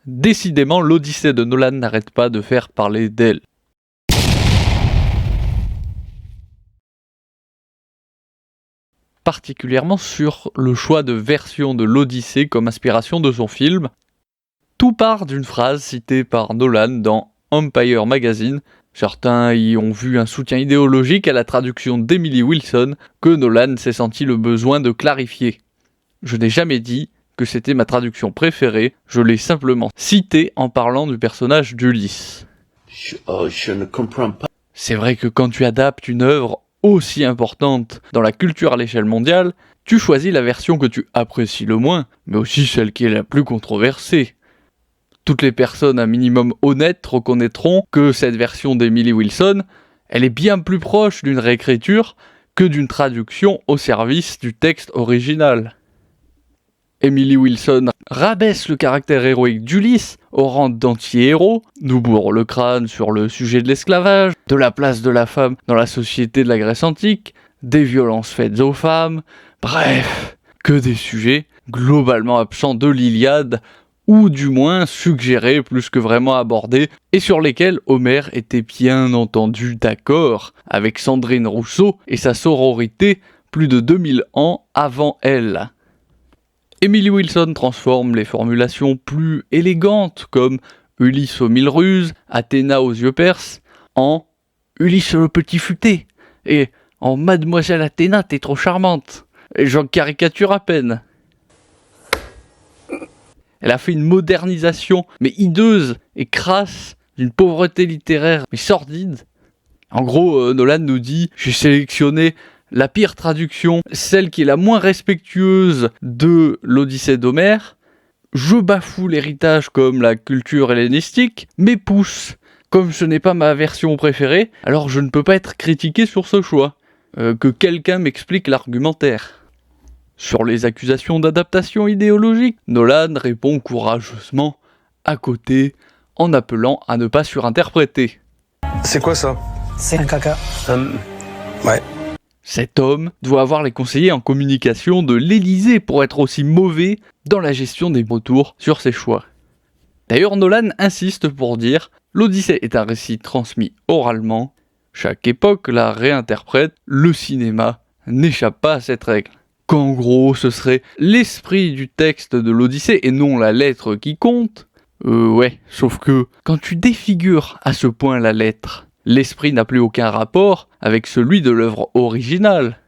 Décidément, l'Odyssée de Nolan n'arrête pas de faire parler d'elle. Particulièrement sur le choix de version de l'Odyssée comme inspiration de son film. Tout part d'une phrase citée par Nolan dans Empire Magazine. Certains y ont vu un soutien idéologique à la traduction d'Emily Wilson que Nolan s'est senti le besoin de clarifier. Je n'ai jamais dit que c'était ma traduction préférée, je l'ai simplement citée en parlant du personnage d'Ulysse. Je ne comprends pas. C'est vrai que quand tu adaptes une œuvre aussi importante dans la culture à l'échelle mondiale, tu choisis la version que tu apprécies le moins, mais aussi celle qui est la plus controversée. Toutes les personnes un minimum honnêtes reconnaîtront que cette version d'Emily Wilson, elle est bien plus proche d'une réécriture que d'une traduction au service du texte original. Emily Wilson rabaisse le caractère héroïque d'Ulysse au rang d'anti-héros, nous bourre le crâne sur le sujet de l'esclavage, de la place de la femme dans la société de la Grèce antique, des violences faites aux femmes, bref, que des sujets globalement absents de l'Iliade, ou du moins suggérés plus que vraiment abordés, et sur lesquels Homère était bien entendu d'accord avec Sandrine Rousseau et sa sororité plus de 2000 ans avant elle. Emily Wilson transforme les formulations plus élégantes comme Ulysse aux 1000 ruses, Athéna aux yeux perses, en Ulysse le petit futé, et en Mademoiselle Athéna t'es trop charmante, et j'en caricature à peine. Elle a fait une modernisation, mais hideuse et crasse, d'une pauvreté littéraire, mais sordide. En gros, Nolan nous dit « J'ai sélectionné la pire traduction, celle qui est la moins respectueuse de l'Odyssée d'Homère. Je bafoue l'héritage comme la culture hellénistique, mais pousse. Comme ce n'est pas ma version préférée, alors je ne peux pas être critiqué sur ce choix. Que quelqu'un m'explique l'argumentaire. » Sur les accusations d'adaptation idéologique, Nolan répond courageusement à côté en appelant à ne pas surinterpréter. C'est quoi ça? C'est un caca. Ouais. Cet homme doit avoir les conseillers en communication de l'Élysée pour être aussi mauvais dans la gestion des retours sur ses choix. D'ailleurs, Nolan insiste pour dire « L'Odyssée est un récit transmis oralement. Chaque époque la réinterprète. Le cinéma n'échappe pas à cette règle. » Qu'en gros, ce serait l'esprit du texte de l'Odyssée et non la lettre qui compte. Ouais, sauf que quand tu défigures à ce point la lettre, l'esprit n'a plus aucun rapport avec celui de l'œuvre originale.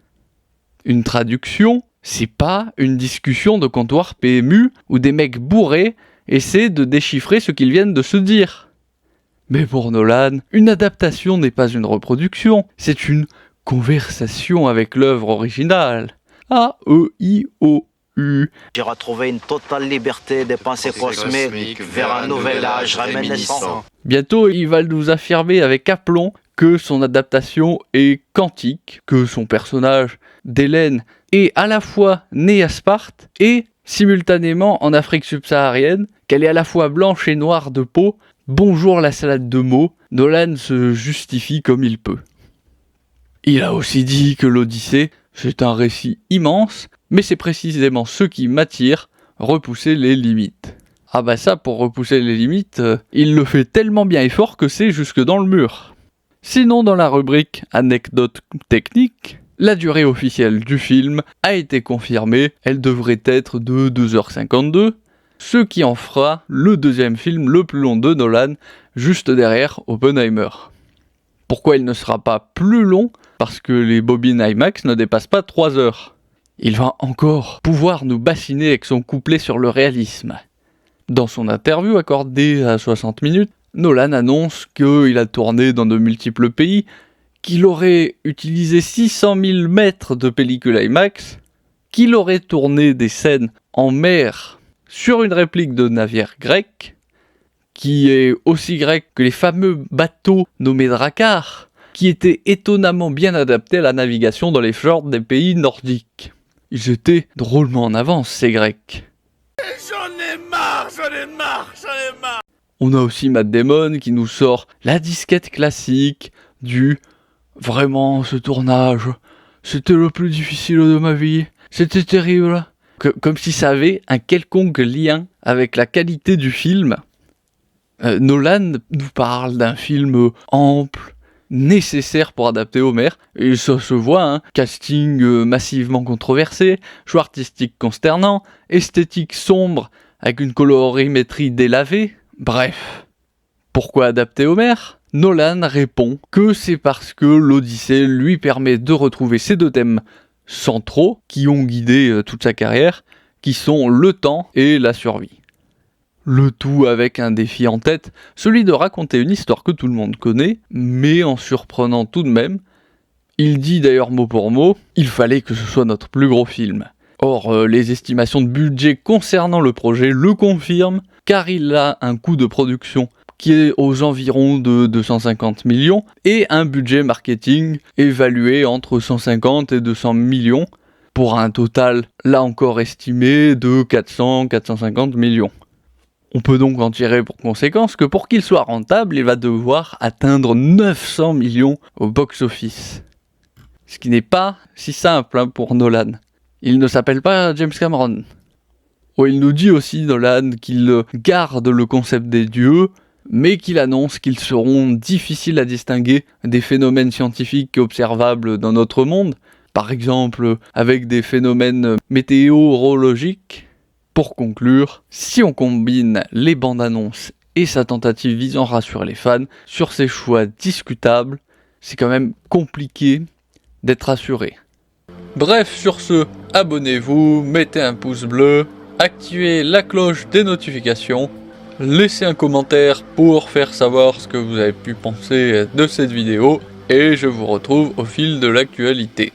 Une traduction, c'est pas une discussion de comptoir PMU où des mecs bourrés essaient de déchiffrer ce qu'ils viennent de se dire. Mais pour Nolan, une adaptation n'est pas une reproduction, c'est une conversation avec l'œuvre originale. A-E-I-O-U. J'ai retrouvé une totale liberté des pensées cosmiques vers un nouvel âge réminiscent. Bientôt, il va nous affirmer avec aplomb que son adaptation est quantique, que son personnage d'Hélène est à la fois né à Sparte et simultanément en Afrique subsaharienne, qu'elle est à la fois blanche et noire de peau. Bonjour la salade de mots, Nolan se justifie comme il peut. Il a aussi dit que l'Odyssée, c'est un récit immense, mais c'est précisément ce qui m'attire, repousser les limites. Ah bah ça, pour repousser les limites, il le fait tellement bien et fort que c'est jusque dans le mur. Sinon, dans la rubrique anecdote technique, la durée officielle du film a été confirmée, elle devrait être de 2h52, ce qui en fera le deuxième film le plus long de Nolan, juste derrière Oppenheimer. Pourquoi il ne sera pas plus long ? Parce que les bobines IMAX ne dépassent pas 3 heures. Il va encore pouvoir nous bassiner avec son couplet sur le réalisme. Dans son interview accordée à 60 minutes, Nolan annonce qu'il a tourné dans de multiples pays, qu'il aurait utilisé 600 000 mètres de pellicule IMAX, qu'il aurait tourné des scènes en mer sur une réplique de navire grec, qui est aussi grec que les fameux bateaux nommés dracars, qui étaient étonnamment bien adaptés à la navigation dans les fjords des pays nordiques. Ils étaient drôlement en avance, ces Grecs. J'en ai marre. On a aussi Matt Damon qui nous sort la disquette classique du « Vraiment, ce tournage, c'était le plus difficile de ma vie, c'était terrible. comme si ça avait un quelconque lien avec la qualité du film. Nolan nous parle d'un film ample, nécessaire pour adapter Homer, et ça se voit, hein, casting massivement controversé, choix artistique consternant, esthétique sombre avec une colorimétrie délavée, bref. Pourquoi adapter Homer ? Nolan répond que c'est parce que l'Odyssée lui permet de retrouver ces deux thèmes centraux qui ont guidé toute sa carrière, qui sont le temps et la survie. Le tout avec un défi en tête, celui de raconter une histoire que tout le monde connaît, mais en surprenant tout de même. Il dit d'ailleurs mot pour mot, il fallait que ce soit notre plus gros film. Or, les estimations de budget concernant le projet le confirment, car il a un coût de production qui est aux environs de 250 millions, et un budget marketing évalué entre 150 et 200 millions, pour un total, là encore estimé, de 400-450 millions. On peut donc en tirer pour conséquence que pour qu'il soit rentable, il va devoir atteindre 900 millions au box-office. Ce qui n'est pas si simple, hein, pour Nolan. Il ne s'appelle pas James Cameron. Il nous dit aussi, Nolan, qu'il garde le concept des dieux, mais qu'il annonce qu'ils seront difficiles à distinguer des phénomènes scientifiques observables dans notre monde, par exemple avec des phénomènes météorologiques. Pour conclure, si on combine les bandes annonces et sa tentative visant à rassurer les fans sur ses choix discutables, c'est quand même compliqué d'être rassuré. Bref, sur ce, abonnez-vous, mettez un pouce bleu, activez la cloche des notifications, laissez un commentaire pour faire savoir ce que vous avez pu penser de cette vidéo, et je vous retrouve au fil de l'actualité.